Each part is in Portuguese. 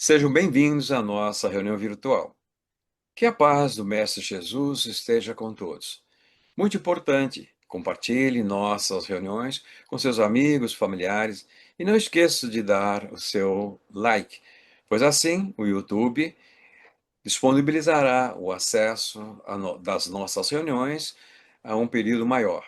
Sejam bem-vindos à nossa reunião virtual. Que a paz do Mestre Jesus esteja com todos. Muito importante, compartilhe nossas reuniões com seus amigos, familiares e não esqueça de dar o seu like, pois assim o YouTube disponibilizará o acesso das nossas reuniões a um período maior.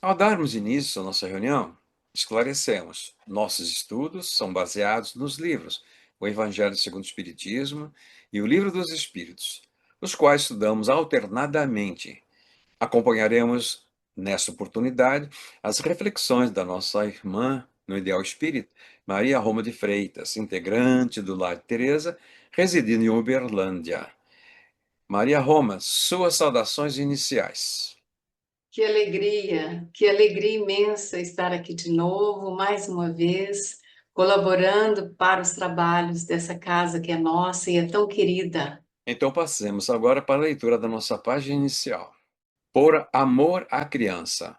Ao darmos início à nossa reunião, esclarecemos: nossos estudos são baseados nos livros O Evangelho segundo o Espiritismo e o Livro dos Espíritos, os quais estudamos alternadamente. Acompanharemos, nesta oportunidade, as reflexões da nossa irmã no Ideal Espírita, Maria Roma de Freitas, integrante do Lar de Teresa, residindo em Uberlândia. Maria Roma, suas saudações iniciais. Que alegria imensa estar aqui de novo, mais uma vez, colaborando para os trabalhos dessa casa que é nossa e é tão querida. Então passemos agora para a leitura da nossa página inicial. Por amor à criança.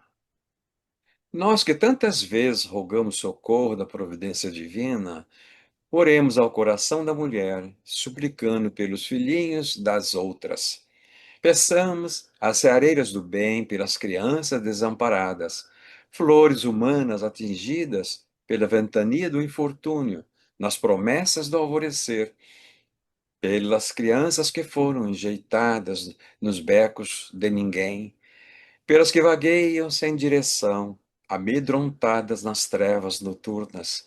Nós que tantas vezes rogamos socorro da providência divina, oremos ao coração da mulher, suplicando pelos filhinhos das outras. Peçamos às seareiras do bem pelas crianças desamparadas, flores humanas atingidas pela ventania do infortúnio, nas promessas do alvorecer, pelas crianças que foram enjeitadas nos becos de ninguém, pelas que vagueiam sem direção, amedrontadas nas trevas noturnas,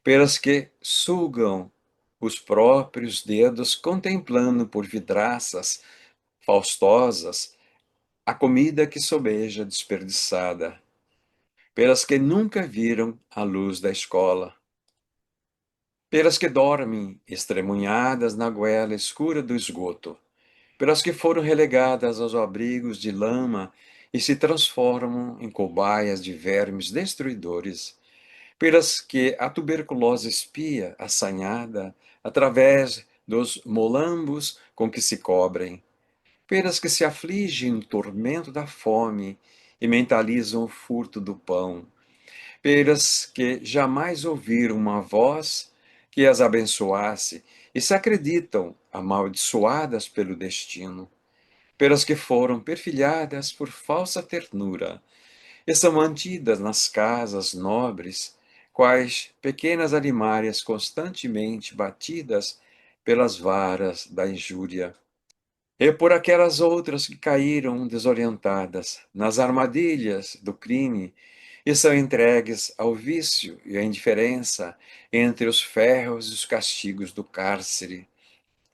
pelas que sugam os próprios dedos, contemplando por vidraças faustosas a comida que sobeja desperdiçada, pelas que nunca viram a luz da escola, pelas que dormem estremunhadas na goela escura do esgoto, pelas que foram relegadas aos abrigos de lama e se transformam em cobaias de vermes destruidores, pelas que a tuberculose espia, assanhada, através dos molambos com que se cobrem, pelas que se afligem no tormento da fome e mentalizam o furto do pão, pelas que jamais ouviram uma voz que as abençoasse e se acreditam amaldiçoadas pelo destino, pelas que foram perfilhadas por falsa ternura e são mantidas nas casas nobres, quais pequenas alimárias constantemente batidas pelas varas da injúria, e por aquelas outras que caíram desorientadas nas armadilhas do crime e são entregues ao vício e à indiferença entre os ferros e os castigos do cárcere.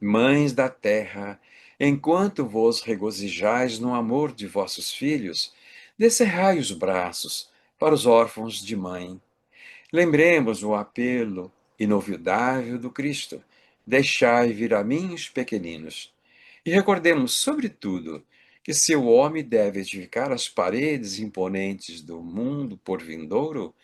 Mães da terra, enquanto vos regozijais no amor de vossos filhos, descerrai os braços para os órfãos de mãe. Lembremos o apelo inovidável do Cristo: deixai vir a mim os pequeninos. E recordemos, sobretudo, que se o homem deve edificar as paredes imponentes do mundo por vindouro,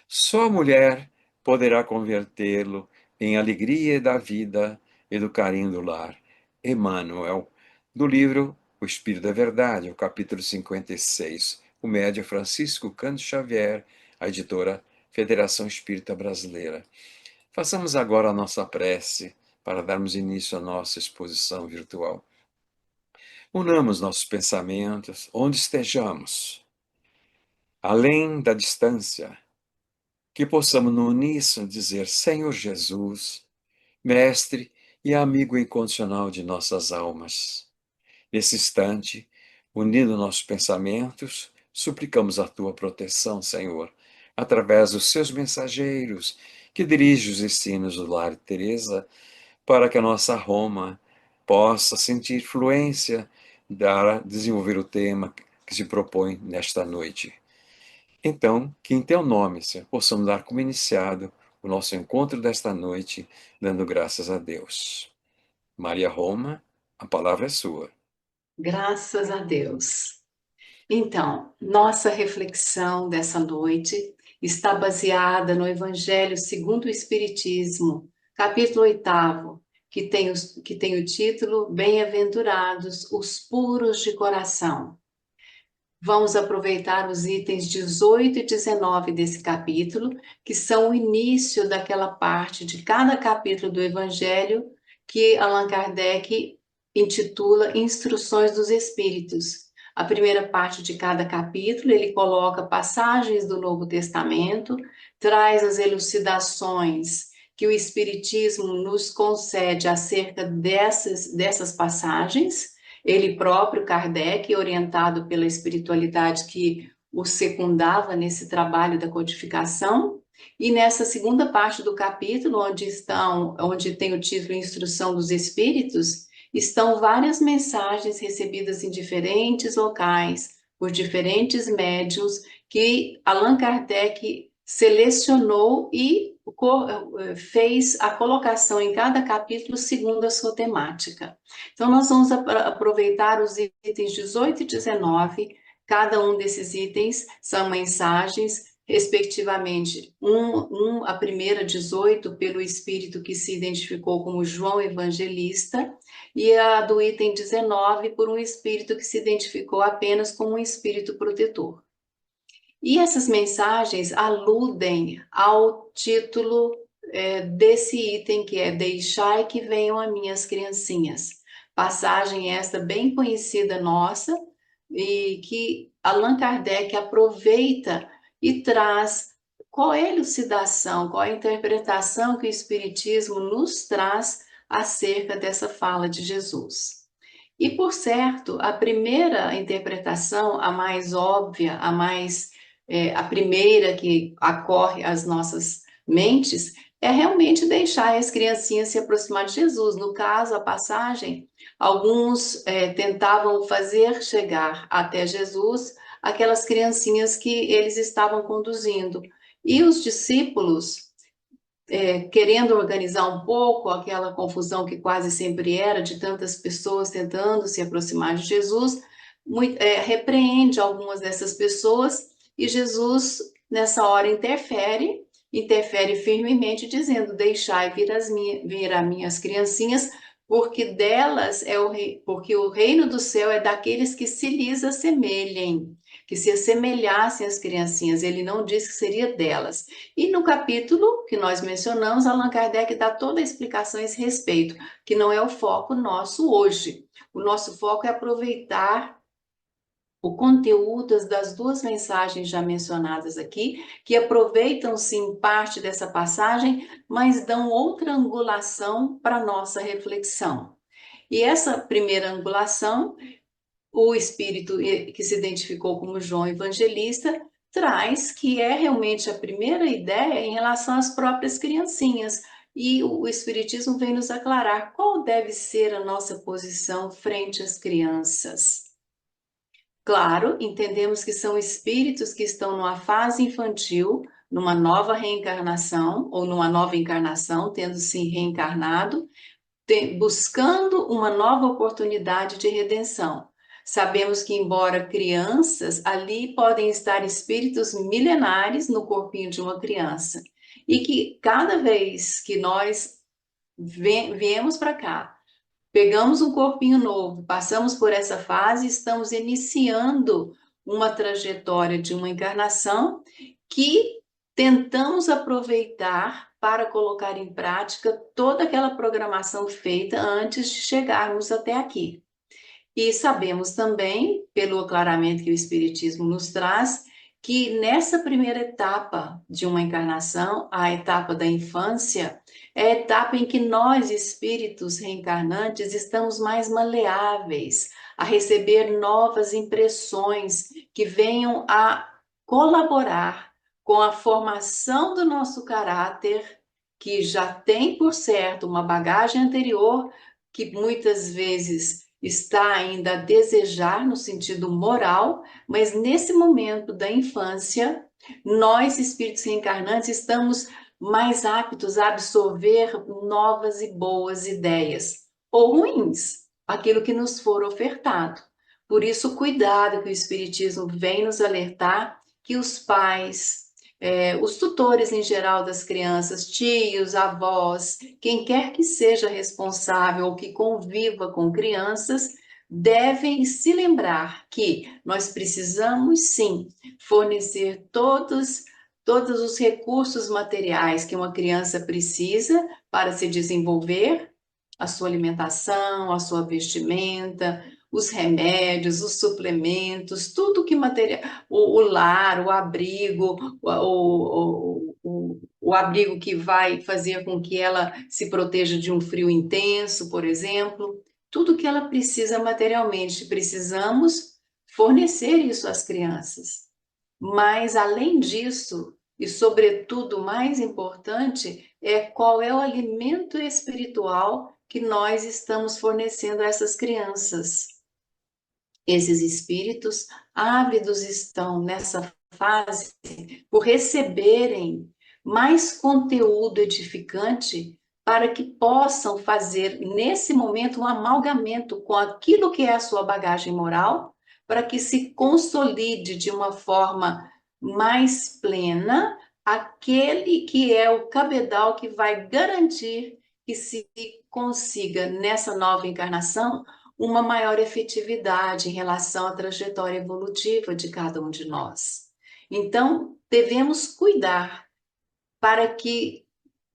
só a mulher poderá convertê-lo em alegria da vida e do carinho do lar. Emmanuel, do livro O Espírito da Verdade, o capítulo 56, o médium Francisco Cândido Xavier, a editora Federação Espírita Brasileira. Façamos agora a nossa prece para darmos início à nossa exposição virtual. Unamos nossos pensamentos onde estejamos, além da distância, que possamos no uníssono dizer: Senhor Jesus, Mestre e amigo incondicional de nossas almas. Nesse instante, unindo nossos pensamentos, suplicamos a tua proteção, Senhor, através dos seus mensageiros, que dirige os ensinos do Lar de Teresa, para que a nossa Roma possa sentir fluência para desenvolver o tema que se propõe nesta noite. Então, que em teu nome, Senhor, possamos dar como iniciado o nosso encontro desta noite, dando graças a Deus. Maria Roma, a palavra é sua. Graças a Deus. Então, nossa reflexão dessa noite está baseada no Evangelho segundo o Espiritismo, capítulo 8, que tem o título Bem-aventurados os puros de coração. Vamos aproveitar os itens 18 e 19 desse capítulo, que são o início daquela parte de cada capítulo do Evangelho que Allan Kardec intitula Instruções dos Espíritos. A primeira parte de cada capítulo, ele coloca passagens do Novo Testamento, traz as elucidações que o Espiritismo nos concede acerca dessas passagens. Ele próprio, Kardec, orientado pela espiritualidade que o secundava nesse trabalho da codificação. E nessa segunda parte do capítulo, onde tem o título Instrução dos Espíritos, estão várias mensagens recebidas em diferentes locais, por diferentes médiuns, que Allan Kardec selecionou e fez a colocação em cada capítulo segundo a sua temática. Então, nós vamos aproveitar os itens 18 e 19. Cada um desses itens são mensagens, respectivamente, a primeira, 18, pelo espírito que se identificou como João Evangelista, e a do item 19, por um espírito que se identificou apenas como um espírito protetor. E essas mensagens aludem ao título desse item, que é Deixai que venham as minhas criancinhas. Passagem esta bem conhecida nossa, e que Allan Kardec aproveita e traz qual é a elucidação, qual é a interpretação que o Espiritismo nos traz acerca dessa fala de Jesus. E, por certo, a primeira interpretação, a mais óbvia, a primeira que ocorre às nossas mentes, é realmente deixar as criancinhas se aproximar de Jesus. No caso, a passagem, alguns tentavam fazer chegar até Jesus aquelas criancinhas que eles estavam conduzindo. E os discípulos, querendo organizar um pouco aquela confusão que quase sempre era, de tantas pessoas tentando se aproximar de Jesus, repreende algumas dessas pessoas, e Jesus, nessa hora, interfere firmemente, dizendo: Deixai vir a minhas criancinhas, porque delas porque o reino do céu é daqueles que se lhes assemelhem, que se assemelhassem às criancinhas. Ele não disse que seria delas. E no capítulo que nós mencionamos, Allan Kardec dá toda a explicação a esse respeito, que não é o foco nosso hoje. O nosso foco é aproveitar o conteúdo das duas mensagens já mencionadas aqui, que aproveitam sim parte dessa passagem, mas dão outra angulação para a nossa reflexão. E essa primeira angulação, o espírito que se identificou como João Evangelista traz, que é realmente a primeira ideia em relação às próprias criancinhas. E o Espiritismo vem nos aclarar qual deve ser a nossa posição frente às crianças. Claro, entendemos que são espíritos que estão numa fase infantil, numa nova reencarnação, ou numa nova encarnação, tendo se reencarnado, buscando uma nova oportunidade de redenção. Sabemos que, embora crianças, ali podem estar espíritos milenares no corpinho de uma criança. E que cada vez que nós viemos para cá, pegamos um corpinho novo, passamos por essa fase, estamos iniciando uma trajetória de uma encarnação que tentamos aproveitar para colocar em prática toda aquela programação feita antes de chegarmos até aqui. E sabemos também, pelo aclaramento que o Espiritismo nos traz, que nessa primeira etapa de uma encarnação, a etapa da infância, é a etapa em que nós, espíritos reencarnantes, estamos mais maleáveis a receber novas impressões que venham a colaborar com a formação do nosso caráter, que já tem, por certo, uma bagagem anterior, que muitas vezes está ainda a desejar no sentido moral, mas nesse momento da infância, nós, espíritos reencarnantes, estamos mais aptos a absorver novas e boas ideias, ou ruins, aquilo que nos for ofertado. Por isso, cuidado que o Espiritismo vem nos alertar que os pais, os tutores em geral das crianças, tios, avós, quem quer que seja responsável ou que conviva com crianças, devem se lembrar que nós precisamos, sim, fornecer todos os recursos materiais que uma criança precisa para se desenvolver, a sua alimentação, a sua vestimenta, os remédios, os suplementos, tudo que material, o lar, o abrigo, o abrigo que vai fazer com que ela se proteja de um frio intenso, por exemplo, tudo que ela precisa materialmente, precisamos fornecer isso às crianças. Mas, além disso, e sobretudo mais importante, é qual é o alimento espiritual que nós estamos fornecendo a essas crianças. Esses espíritos ávidos estão nessa fase por receberem mais conteúdo edificante para que possam fazer nesse momento um amalgamento com aquilo que é a sua bagagem moral, para que se consolide de uma forma mais plena aquele que é o cabedal que vai garantir que se consiga nessa nova encarnação uma maior efetividade em relação à trajetória evolutiva de cada um de nós. Então, devemos cuidar para que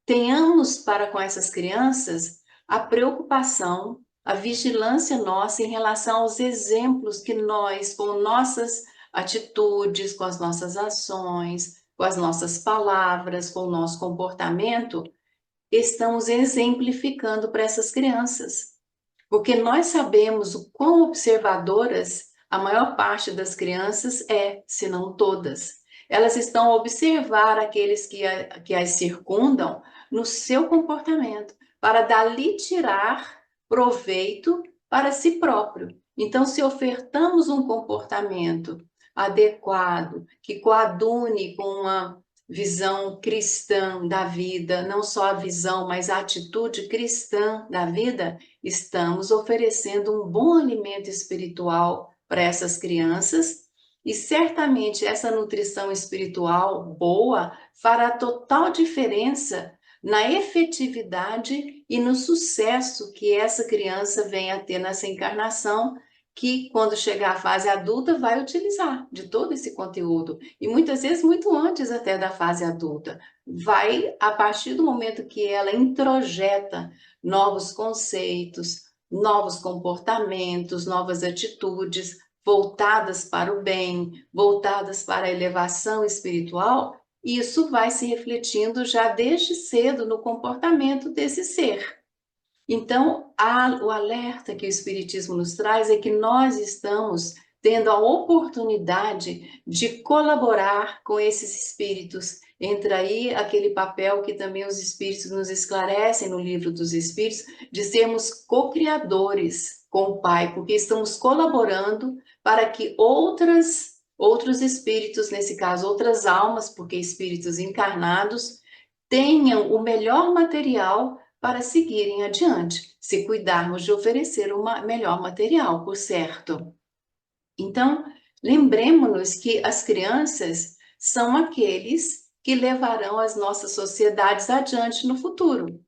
tenhamos para com essas crianças a preocupação, a vigilância nossa em relação aos exemplos que nós, com nossas atitudes, com as nossas ações, com as nossas palavras, com o nosso comportamento, estamos exemplificando para essas crianças. Porque nós sabemos o quão observadoras a maior parte das crianças é, se não todas. Elas estão a observar aqueles que as circundam no seu comportamento, para dali tirar proveito para si próprio. Então, se ofertamos um comportamento adequado, que coadune com uma visão cristã da vida, não só a visão, mas a atitude cristã da vida, estamos oferecendo um bom alimento espiritual para essas crianças e certamente essa nutrição espiritual boa fará total diferença na efetividade e no sucesso que essa criança vem a ter nessa encarnação, que quando chegar à fase adulta vai utilizar de todo esse conteúdo e muitas vezes muito antes até da fase adulta. Vai, a partir do momento que ela introjeta novos conceitos, novos comportamentos, novas atitudes voltadas para o bem, voltadas para a elevação espiritual, isso vai se refletindo já desde cedo no comportamento desse ser. Então, o alerta que o Espiritismo nos traz é que nós estamos tendo a oportunidade de colaborar com esses espíritos. Entra aí aquele papel que também os espíritos nos esclarecem no Livro dos Espíritos, de sermos co-criadores com o Pai, porque estamos colaborando para que outros espíritos, nesse caso outras almas, porque espíritos encarnados, tenham o melhor material para seguirem adiante, se cuidarmos de oferecer um melhor material, por certo. Então, lembremos-nos que as crianças são aqueles que levarão as nossas sociedades adiante no futuro.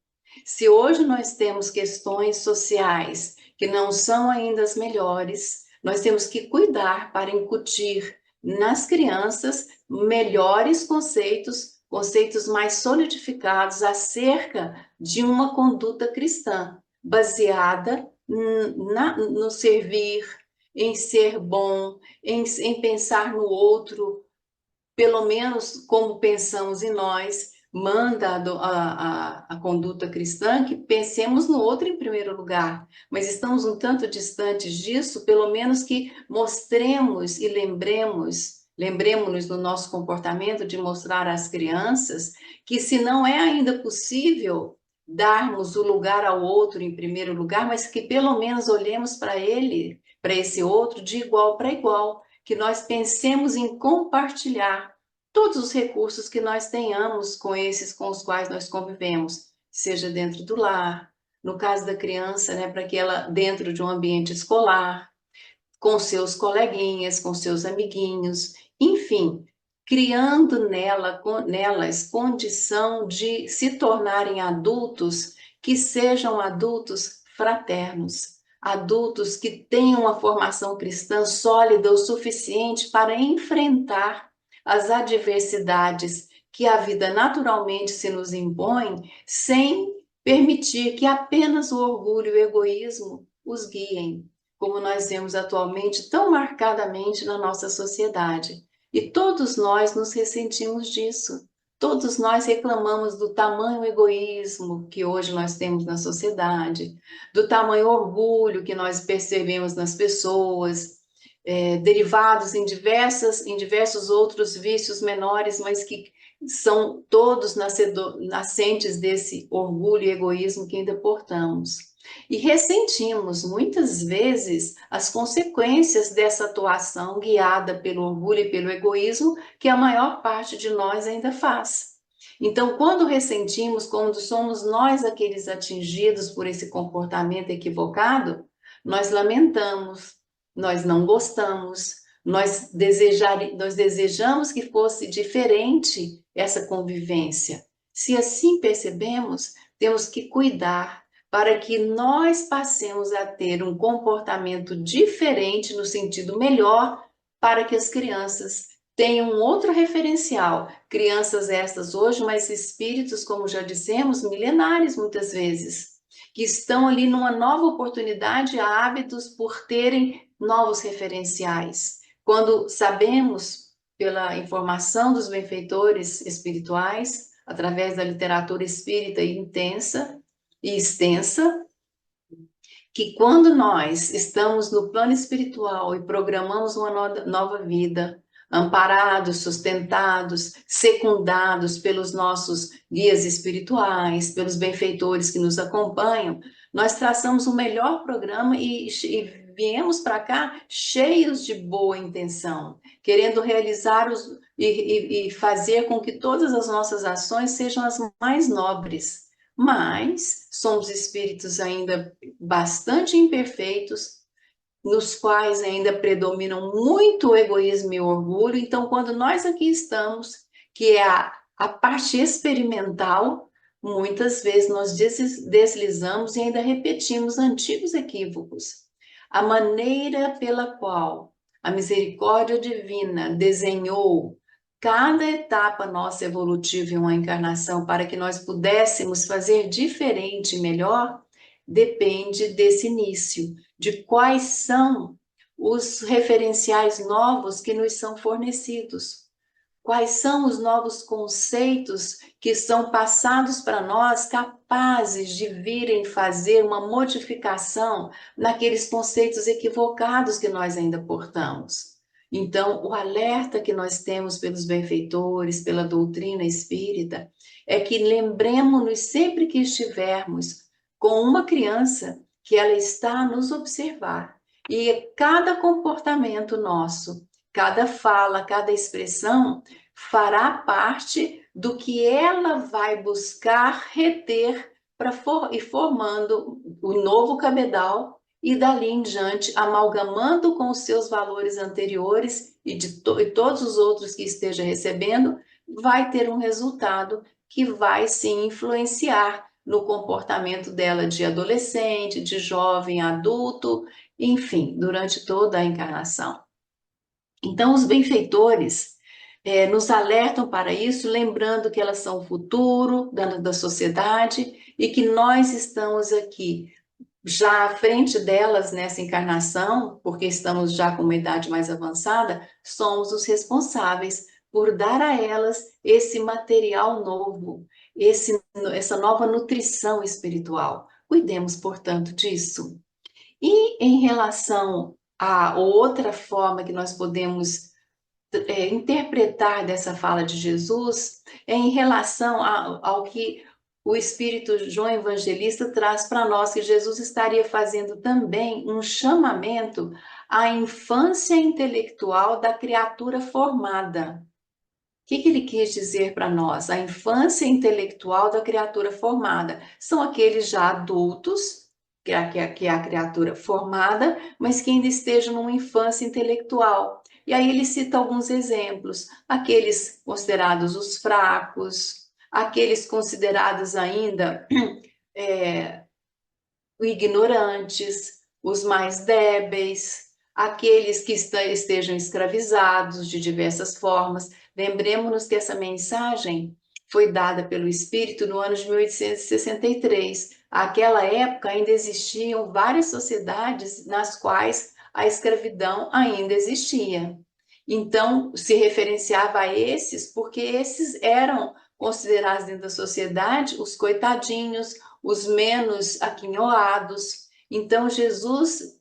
Se hoje nós temos questões sociais que não são ainda as melhores, nós temos que cuidar para incutir nas crianças melhores conceitos, conceitos mais solidificados acerca de uma conduta cristã, baseada no servir, em ser bom, em pensar no outro, pelo menos como pensamos em nós, manda a conduta cristã que pensemos no outro em primeiro lugar, mas estamos um tanto distantes disso, pelo menos que mostremos e lembremos-nos no nosso comportamento de mostrar às crianças que se não é ainda possível darmos o lugar ao outro em primeiro lugar, mas que pelo menos olhemos para ele, para esse outro de igual para igual, que nós pensemos em compartilhar todos os recursos que nós tenhamos com esses com os quais nós convivemos, seja dentro do lar, no caso da criança, né, para que ela dentro de um ambiente escolar, com seus coleguinhas, com seus amiguinhos, enfim, criando nelas condição de se tornarem adultos que sejam adultos fraternos, adultos que tenham uma formação cristã sólida o suficiente para enfrentar as adversidades que a vida naturalmente se nos impõe, sem permitir que apenas o orgulho e o egoísmo os guiem, como nós vemos atualmente tão marcadamente na nossa sociedade. E todos nós nos ressentimos disso. Todos nós reclamamos do tamanho egoísmo que hoje nós temos na sociedade, do tamanho orgulho que nós percebemos nas pessoas, derivados em diversos outros vícios menores, mas que são todos nascentes desse orgulho e egoísmo que ainda portamos. E ressentimos muitas vezes as consequências dessa atuação guiada pelo orgulho e pelo egoísmo que a maior parte de nós ainda faz. Então, quando ressentimos, quando somos nós aqueles atingidos por esse comportamento equivocado, nós lamentamos, nós não gostamos, nós desejamos que fosse diferente essa convivência. Se assim percebemos, temos que cuidar para que nós passemos a ter um comportamento diferente no sentido melhor, para que as crianças tenham um outro referencial. Crianças estas hoje, mas espíritos, como já dissemos, milenares muitas vezes, que estão ali numa nova oportunidade, ávidos por terem novos referenciais. Quando sabemos, pela informação dos benfeitores espirituais, através da literatura espírita intensa e extensa, que quando nós estamos no plano espiritual e programamos uma nova vida, amparados, sustentados, secundados pelos nossos guias espirituais, pelos benfeitores que nos acompanham, nós traçamos o melhor programa e viemos para cá cheios de boa intenção, querendo realizar e fazer com que todas as nossas ações sejam as mais nobres. Mas somos espíritos ainda bastante imperfeitos, nos quais ainda predominam muito o egoísmo e o orgulho. Então, quando nós aqui estamos, que é a parte experimental, muitas vezes nós deslizamos e ainda repetimos antigos equívocos. A maneira pela qual a misericórdia divina desenhou cada etapa nossa evolutiva em uma encarnação para que nós pudéssemos fazer diferente e melhor, depende desse início, de quais são os referenciais novos que nos são fornecidos. Quais são os novos conceitos que são passados para nós, capazes de virem fazer uma modificação naqueles conceitos equivocados que nós ainda portamos? Então, o alerta que nós temos pelos benfeitores, pela doutrina espírita, é que lembremos-nos sempre que estivermos com uma criança que ela está a nos observar. E cada comportamento nosso, cada fala, cada expressão fará parte do que ela vai buscar reter e formando o novo cabedal e dali em diante amalgamando com os seus valores anteriores e e todos os outros que esteja recebendo, vai ter um resultado que vai sim influenciar no comportamento dela de adolescente, de jovem, adulto, enfim, durante toda a encarnação. Então, os benfeitores nos alertam para isso, lembrando que elas são o futuro da sociedade e que nós estamos aqui já à frente delas nessa encarnação, porque estamos já com uma idade mais avançada, somos os responsáveis por dar a elas esse material novo, essa nova nutrição espiritual. Cuidemos, portanto, disso. E em relação a outra forma que nós podemos interpretar dessa fala de Jesus, é em relação ao que o Espírito João Evangelista traz para nós, que Jesus estaria fazendo também um chamamento à infância intelectual da criatura formada. O que ele quis dizer para nós? A infância intelectual da criatura formada. São aqueles já adultos, que é a criatura formada, mas que ainda estejam numa infância intelectual. E aí ele cita alguns exemplos. Aqueles considerados os fracos, aqueles considerados ainda ignorantes, os mais débeis, aqueles que estejam escravizados de diversas formas. Lembremos-nos que essa mensagem foi dada pelo Espírito no ano de 1863. Àquela época ainda existiam várias sociedades nas quais a escravidão ainda existia. Então, se referenciava a esses, porque esses eram considerados dentro da sociedade os coitadinhos, os menos aquinhoados. Então, Jesus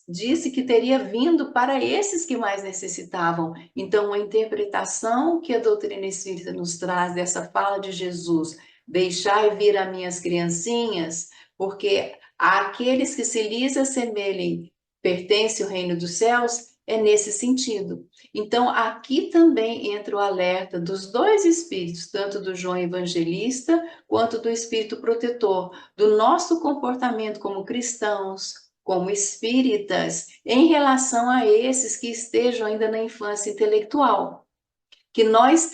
disse que teria vindo para esses que mais necessitavam. Então, a interpretação que a doutrina espírita nos traz dessa fala de Jesus, deixai vir a minhas criancinhas, porque àqueles que se lhes assemelhem pertence o reino dos céus, é nesse sentido. Então, aqui também entra o alerta dos dois espíritos, tanto do João Evangelista quanto do Espírito Protetor, do nosso comportamento como cristãos, como espíritas, em relação a esses que estejam ainda na infância intelectual, que nós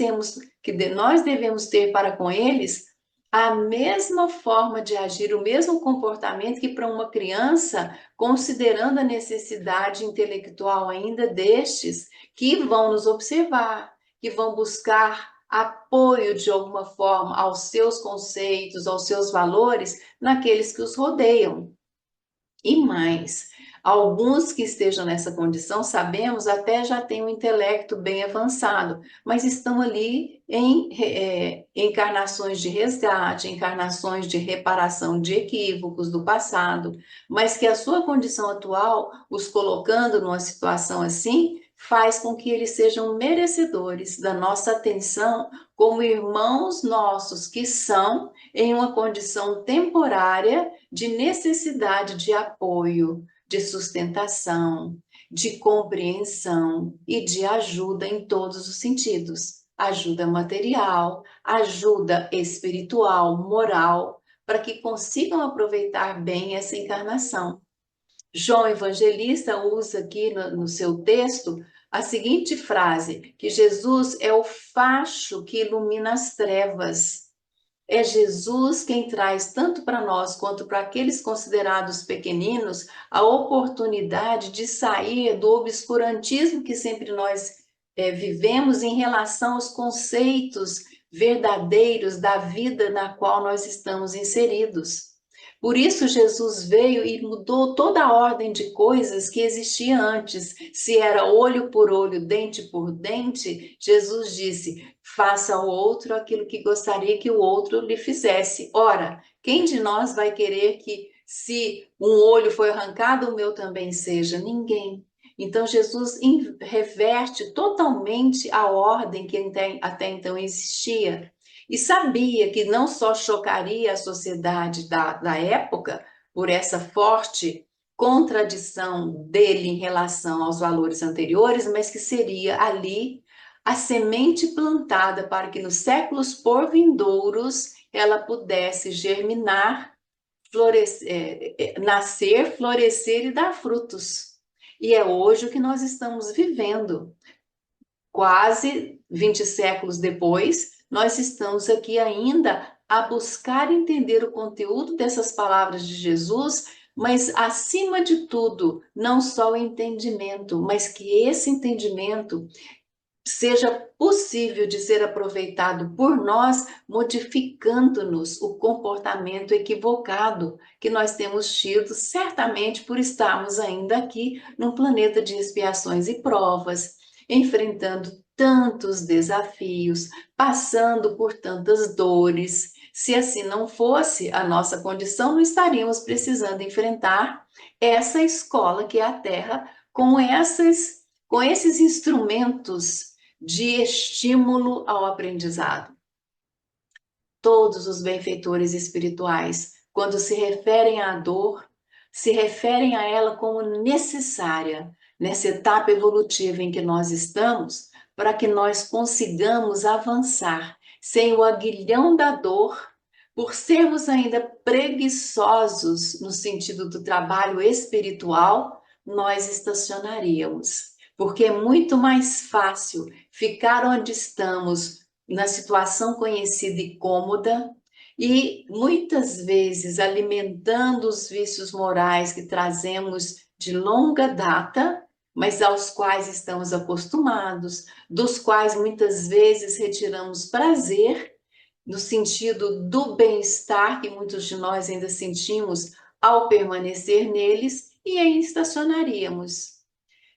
devemos ter para com eles a mesma forma de agir, o mesmo comportamento que para uma criança, considerando a necessidade intelectual ainda destes, que vão nos observar, que vão buscar apoio de alguma forma aos seus conceitos, aos seus valores, naqueles que os rodeiam. E mais, alguns que estejam nessa condição, sabemos, até já têm um intelecto bem avançado, mas estão ali em encarnações de resgate, encarnações de reparação de equívocos do passado, mas que a sua condição atual, os colocando numa situação assim, faz com que eles sejam merecedores da nossa atenção como irmãos nossos que são em uma condição temporária de necessidade de apoio, de sustentação, de compreensão e de ajuda em todos os sentidos. Ajuda material, ajuda espiritual, moral, para que consigam aproveitar bem essa encarnação. João Evangelista usa aqui no seu texto a seguinte frase, que Jesus é o facho que ilumina as trevas. É Jesus quem traz, tanto para nós quanto para aqueles considerados pequeninos, a oportunidade de sair do obscurantismo que sempre nós vivemos em relação aos conceitos verdadeiros da vida na qual nós estamos inseridos. Por isso, Jesus veio e mudou toda a ordem de coisas que existia antes. Se era olho por olho, dente por dente, Jesus disse: faça ao outro aquilo que gostaria que o outro lhe fizesse. Ora, quem de nós vai querer que, se um olho foi arrancado, o meu também seja? Ninguém. Então, Jesus reverte totalmente a ordem que até então existia. E sabia que não só chocaria a sociedade da época, por essa forte contradição dele em relação aos valores anteriores, mas que seria ali a semente plantada para que nos séculos por vindouros ela pudesse germinar, nascer, florescer e dar frutos. E é hoje o que nós estamos vivendo. Quase 20 séculos depois, nós estamos aqui ainda a buscar entender o conteúdo dessas palavras de Jesus, mas acima de tudo, não só o entendimento, mas que esse entendimento seja possível de ser aproveitado por nós, modificando-nos o comportamento equivocado que nós temos tido, certamente por estarmos ainda aqui num planeta de expiações e provas, enfrentando tantos desafios, passando por tantas dores. Se assim não fosse a nossa condição, não estaríamos precisando enfrentar essa escola que é a Terra com esses instrumentos de estímulo ao aprendizado. Todos os benfeitores espirituais, quando se referem à dor, se referem a ela como necessária nessa etapa evolutiva em que nós estamos, para que nós consigamos avançar sem o aguilhão da dor, por sermos ainda preguiçosos no sentido do trabalho espiritual, nós estacionaríamos. Porque é muito mais fácil ficar onde estamos, na situação conhecida e cômoda, E muitas vezes alimentando os vícios morais que trazemos de longa data, mas aos quais estamos acostumados, dos quais muitas vezes retiramos prazer, no sentido do bem-estar que muitos de nós ainda sentimos ao permanecer neles, e aí estacionaríamos.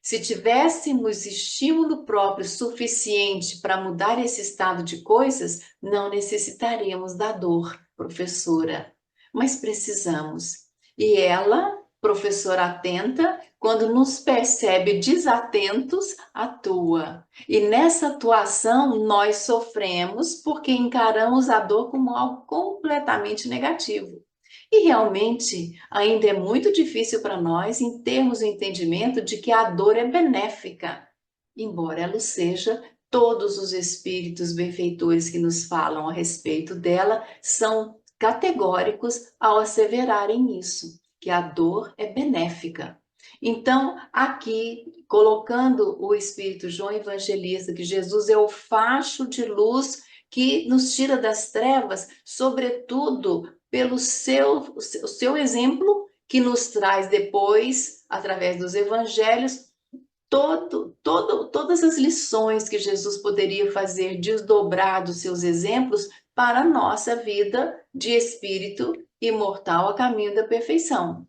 Se tivéssemos estímulo próprio suficiente para mudar esse estado de coisas, não necessitaríamos da dor, professora. Mas precisamos. E ela, professora atenta, quando nos percebe desatentos, atua. E nessa atuação nós sofremos porque encaramos a dor como algo completamente negativo. E realmente ainda é muito difícil para nós em termos o entendimento de que a dor é benéfica, embora ela o seja. Todos os espíritos benfeitores que nos falam a respeito dela são categóricos ao asseverarem isso, que a dor é benéfica. Então, aqui, colocando o Espírito João Evangelista, que Jesus é o facho de luz que nos tira das trevas, sobretudo pelo seu exemplo, que nos traz depois, através dos evangelhos, todas as lições que Jesus poderia fazer desdobrar dos seus exemplos para a nossa vida de espírito imortal a caminho da perfeição.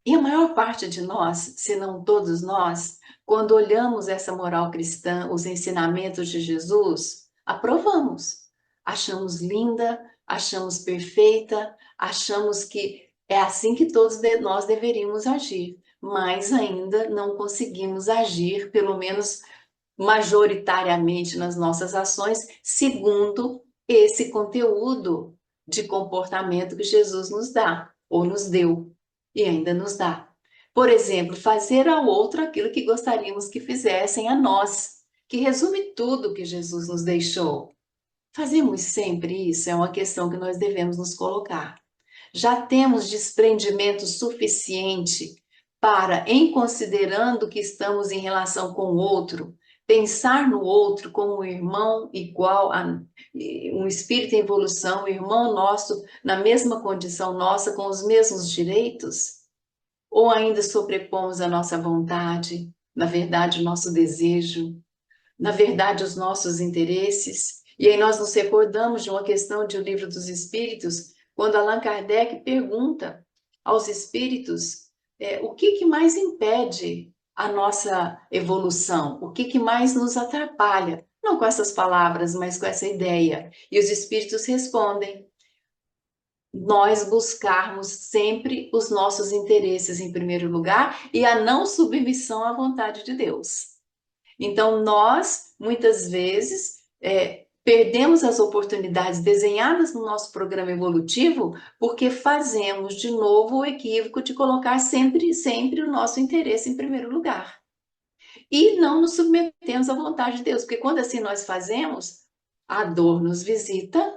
E a maior parte de nós, se não todos nós, quando olhamos essa moral cristã, os ensinamentos de Jesus, aprovamos. Achamos linda, achamos perfeita, achamos que é assim que todos nós deveríamos agir, mas ainda não conseguimos agir, pelo menos majoritariamente nas nossas ações, segundo esse conteúdo de comportamento que Jesus nos dá, ou nos deu, e ainda nos dá. Por exemplo, fazer ao outro aquilo que gostaríamos que fizessem a nós, que resume tudo que Jesus nos deixou. Fazemos sempre isso? É uma questão que nós devemos nos colocar. Já temos desprendimento suficiente para, em considerando que estamos em relação com o outro, pensar no outro como um irmão igual a um espírito em evolução, um irmão nosso, na mesma condição nossa, com os mesmos direitos? Ou ainda sobrepomos a nossa vontade, na verdade, o nosso desejo, na verdade, os nossos interesses? E aí nós nos recordamos de uma questão de O Livro dos Espíritos, quando Allan Kardec pergunta aos espíritos o que mais impede a nossa evolução, o que mais nos atrapalha. Não com essas palavras, mas com essa ideia. E os espíritos respondem: nós buscarmos sempre os nossos interesses em primeiro lugar e a não submissão à vontade de Deus. Então, nós, muitas vezes, perdemos as oportunidades desenhadas no nosso programa evolutivo porque fazemos de novo o equívoco de colocar sempre, sempre o nosso interesse em primeiro lugar. E não nos submetemos à vontade de Deus, porque quando assim nós fazemos, a dor nos visita.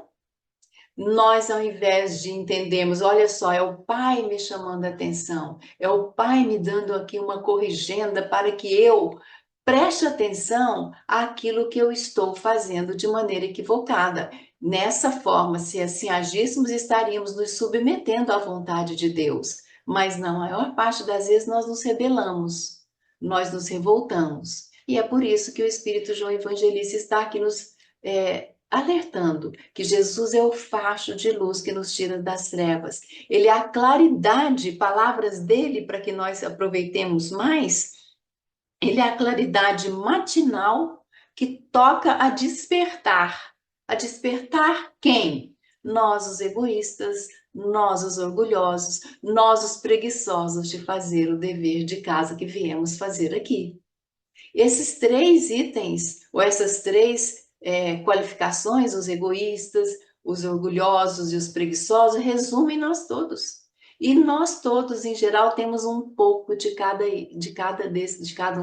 Nós, ao invés de entendermos, olha só, é o Pai me chamando a atenção, é o Pai me dando aqui uma corrigenda para que eu preste atenção àquilo que eu estou fazendo de maneira equivocada. Nessa forma, se assim agíssemos, estaríamos nos submetendo à vontade de Deus. Mas na maior parte das vezes nós nos rebelamos, nós nos revoltamos. E é por isso que o Espírito João Evangelista está aqui nos alertando que Jesus é o facho de luz que nos tira das trevas. Ele é a claridade, palavras dele para que nós aproveitemos mais. Ele é a claridade matinal que toca a despertar. A despertar quem? Nós, os egoístas, nós, os orgulhosos, nós, os preguiçosos de fazer o dever de casa que viemos fazer aqui. Esses três itens, ou essas três qualificações, os egoístas, os orgulhosos e os preguiçosos, resumem nós todos. E nós todos, em geral, temos um pouco de cada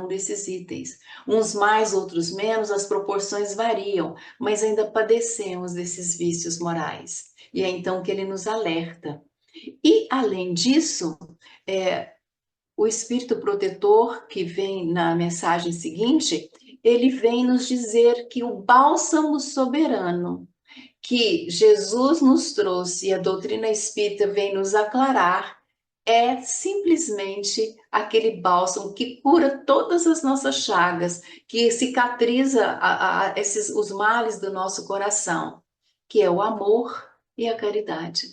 um desses itens. Uns mais, outros menos, as proporções variam, mas ainda padecemos desses vícios morais. E é então que ele nos alerta. E, além disso, o espírito protetor, que vem na mensagem seguinte, ele vem nos dizer que o bálsamo soberano que Jesus nos trouxe e a doutrina espírita vem nos aclarar é simplesmente aquele bálsamo que cura todas as nossas chagas, que cicatriza os males do nosso coração, que é o amor e a caridade.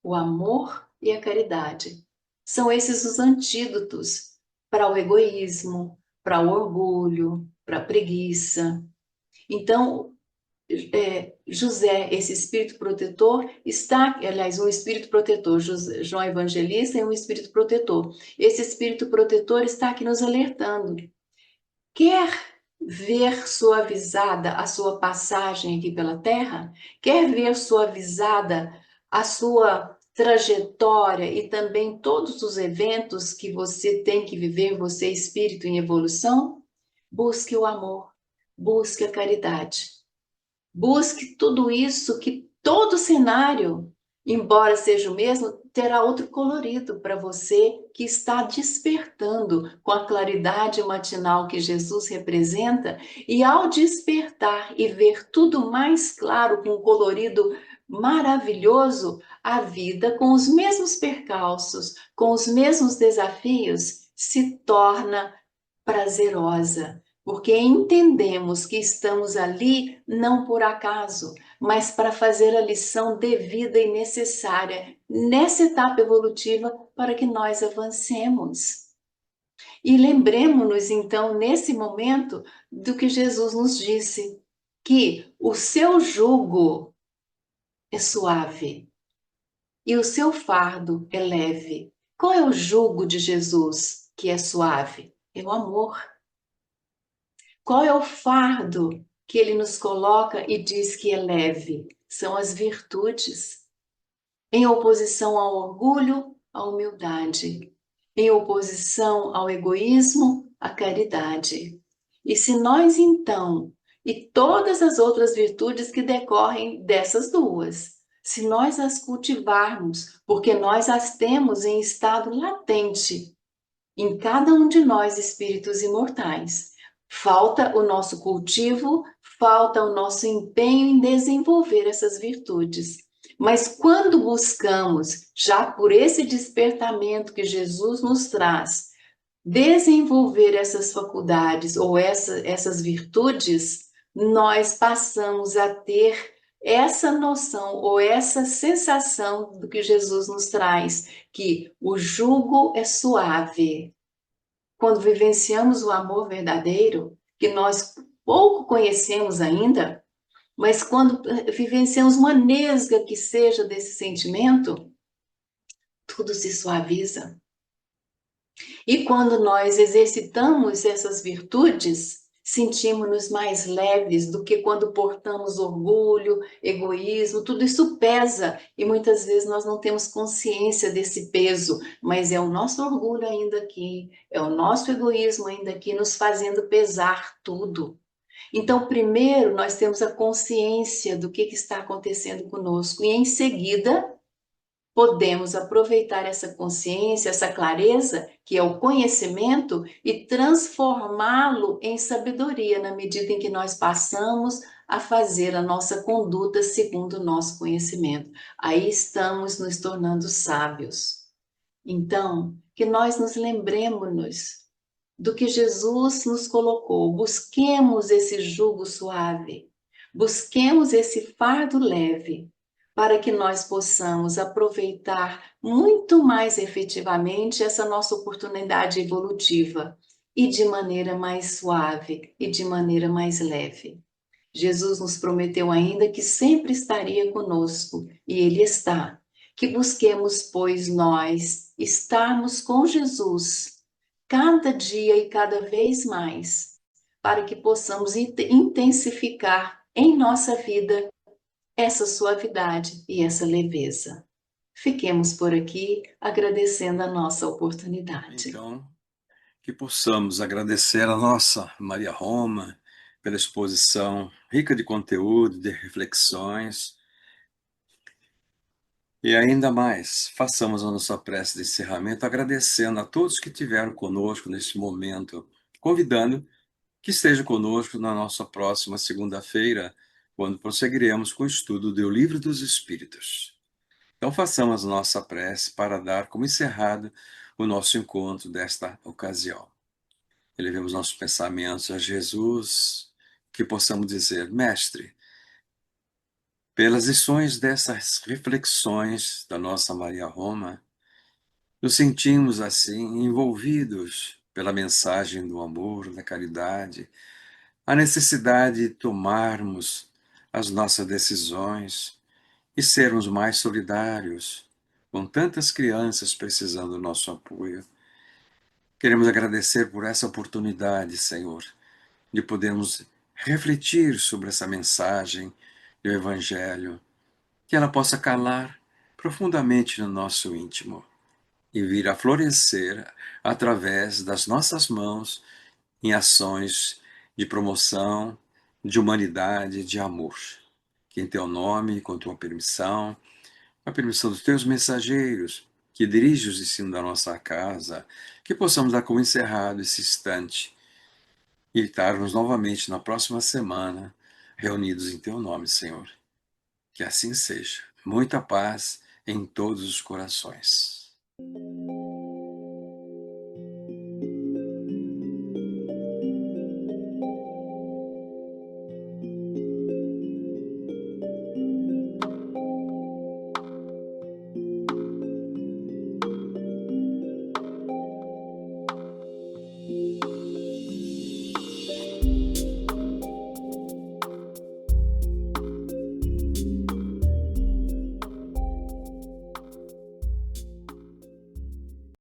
O amor e a caridade. São esses os antídotos para o egoísmo, para o orgulho, para a preguiça. Então, José, esse espírito protetor, está, aliás, um espírito protetor, João Evangelista é um espírito protetor. Esse espírito protetor está aqui nos alertando. Quer ver suavizada a sua passagem aqui pela Terra? Quer ver suavizada a sua trajetória e também todos os eventos que você tem que viver, você, espírito em evolução? Busque o amor, busque a caridade. Busque tudo isso que todo cenário, embora seja o mesmo, terá outro colorido para você que está despertando com a claridade matinal que Jesus representa, e ao despertar e ver tudo mais claro, com um colorido maravilhoso, a vida com os mesmos percalços, com os mesmos desafios, se torna prazerosa, porque entendemos que estamos ali não por acaso, mas para fazer a lição devida e necessária nessa etapa evolutiva para que nós avancemos. E lembremos-nos então, nesse momento, do que Jesus nos disse, que o seu jugo é suave e o seu fardo é leve. Qual é o jugo de Jesus que é suave? É o amor. Qual é o fardo que ele nos coloca e diz que é leve? São as virtudes. Em oposição ao orgulho, a humildade. Em oposição ao egoísmo, a caridade. E se nós então, e todas as outras virtudes que decorrem dessas duas, se nós as cultivarmos, porque nós as temos em estado latente, em cada um de nós, espíritos imortais. Falta o nosso cultivo, falta o nosso empenho em desenvolver essas virtudes. Mas quando buscamos, já por esse despertamento que Jesus nos traz, desenvolver essas faculdades ou essas virtudes, nós passamos a ter essa noção ou essa sensação do que Jesus nos traz, que o jugo é suave. Quando vivenciamos o amor verdadeiro, que nós pouco conhecemos ainda, mas quando vivenciamos uma nesga que seja desse sentimento, tudo se suaviza. E quando nós exercitamos essas virtudes, sentimos-nos mais leves do que quando portamos orgulho, egoísmo, tudo isso pesa e muitas vezes nós não temos consciência desse peso, mas é o nosso orgulho ainda aqui, é o nosso egoísmo ainda aqui nos fazendo pesar tudo. Então, primeiro nós temos a consciência do que está acontecendo conosco e em seguida podemos aproveitar essa consciência, essa clareza, que é o conhecimento, e transformá-lo em sabedoria na medida em que nós passamos a fazer a nossa conduta segundo o nosso conhecimento. Aí estamos nos tornando sábios. Então, que nós nos lembremos do que Jesus nos colocou, busquemos esse jugo suave, busquemos esse fardo leve, para que nós possamos aproveitar muito mais efetivamente essa nossa oportunidade evolutiva e de maneira mais suave e de maneira mais leve. Jesus nos prometeu ainda que sempre estaria conosco, e Ele está. Que busquemos, pois, nós estarmos com Jesus cada dia e cada vez mais, para que possamos intensificar em nossa vida essa suavidade e essa leveza. Fiquemos por aqui agradecendo a nossa oportunidade. Então, que possamos agradecer a nossa Maria Roma pela exposição rica de conteúdo, de reflexões. E ainda mais, façamos a nossa prece de encerramento agradecendo a todos que estiveram conosco neste momento, convidando que esteja conosco na nossa próxima segunda-feira, quando prosseguiremos com o estudo do Livro dos Espíritos. Então, façamos nossa prece para dar como encerrado o nosso encontro desta ocasião. Elevemos nossos pensamentos a Jesus, que possamos dizer: Mestre, pelas lições dessas reflexões da nossa Maria Roma, nos sentimos assim envolvidos pela mensagem do amor, da caridade, a necessidade de tomarmos as nossas decisões e sermos mais solidários com tantas crianças precisando do nosso apoio. Queremos agradecer por essa oportunidade, Senhor, de podermos refletir sobre essa mensagem do Evangelho, que ela possa calar profundamente no nosso íntimo e vir a florescer através das nossas mãos em ações de promoção, de humanidade, de amor. Que em teu nome, com tua permissão, com a permissão dos teus mensageiros, que dirige os ensinos da nossa casa, que possamos dar como encerrado esse instante e estarmos novamente na próxima semana, reunidos em teu nome, Senhor. Que assim seja. Muita paz em todos os corações.